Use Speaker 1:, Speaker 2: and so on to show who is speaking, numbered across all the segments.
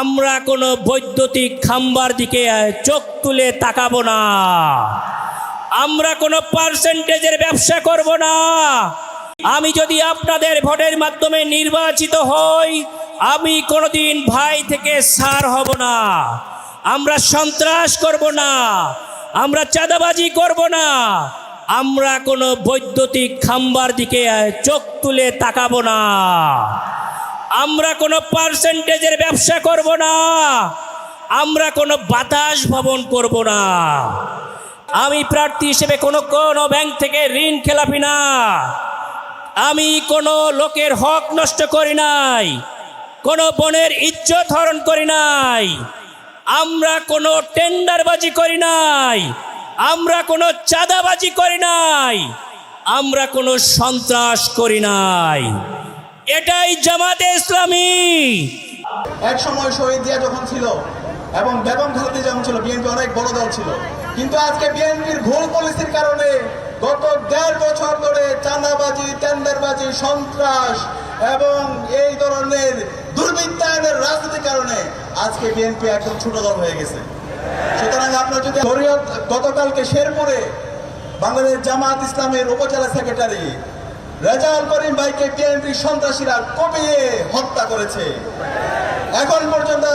Speaker 1: আমরা কোনো বৈদ্যুতিক খাম্বার দিকে চোখ তুলে তাকাবো না। আমরা কোনো পার্সেন্টেজের ব্যবসা করব না। আমি যদি আপনাদের ভোটের মাধ্যমে নির্বাচিত হই, আমি কোনোদিন ভাই থেকে স্যার হব না। আমরা সন্ত্রাস করব না, আমরা চাঁদাবাজি করব না, আমরা কোনো বৈদ্যুতিক খাম্বার দিকে চোখ তুলে তাকাবো না। আমরা কোনো পার্সেন্টেজের ব্যবসা করব না, আমরা কোনো বাতাস ভবন করব না। আমি প্রার্থী হিসেবে কোনো ব্যাংক থেকে ঋণ খেলাপি না। আমি কোনো লোকের হক নষ্ট করি নাই, কোনো বনের ইজ্জত হরণ করি নাই, আমরা কোনো টেন্ডারবাজি করি নাই, আমরা কোনো চাঁদাবাজি করি নাই, আমরা কোনো সন্ত্রাস করি নাই। এটাই জামাতে ইসলামী।
Speaker 2: এক সময় শহীদ জিয়া যখন ছিল এবং বেগম খালেদা যখন ছিল, বিএনপি অনেক বড় দল ছিল। কিন্তু আজকে বিএনপির ভুল পলিসির কারণে গত 1.5 বছর ধরে চাঁদাবাজি, টেন্ডারবাজি, সন্ত্রাস এবং এই ধরনের দুর্বৃত্তায়নের রাজনীতির কারণে আজকে বিএনপি একদম ছোট দল হয়ে গেছে। সুতরাং আপনার যদি শরীয়ত গতকালকে শেরপুরে বাংলাদেশ জামাত ইসলামের উপজেলা সেক্রেটারি রেজাউল করিম ভাইকে বিএনপি সন্ত্রাসীরা কবিয়ে হত্যা করেছে। এখন পর্যন্ত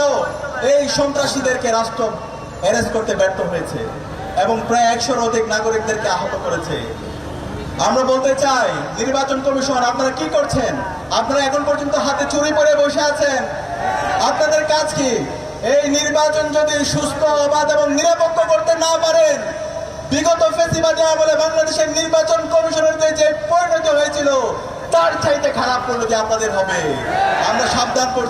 Speaker 2: এই সন্ত্রাসীদেরকে রাষ্ট্র অ্যারেস্ট করতে ব্যর্থ হয়েছে এবং প্রায় 100-র অধিক নাগরিকদেরকে আহত করেছে। আমরা বলতে চাই, নির্বাচন কমিশন আপনারা কি করছেন? আপনারা এখন পর্যন্ত হাতে চুরি পরে বসে আছেন। আপনাদের কাজ কি? এই নির্বাচন যদি সুস্থ, অবাধ এবং নিরপেক্ষ করতে না পারেন, বিগত ফেসিবাদী আমলে বাংলাদেশের নির্বাচন কমিশনের যে পরিণতি হয়েছিল তার চাইতে খারাপ পরিণতি আপনাদের হবে। আমরা সাবধান করছি।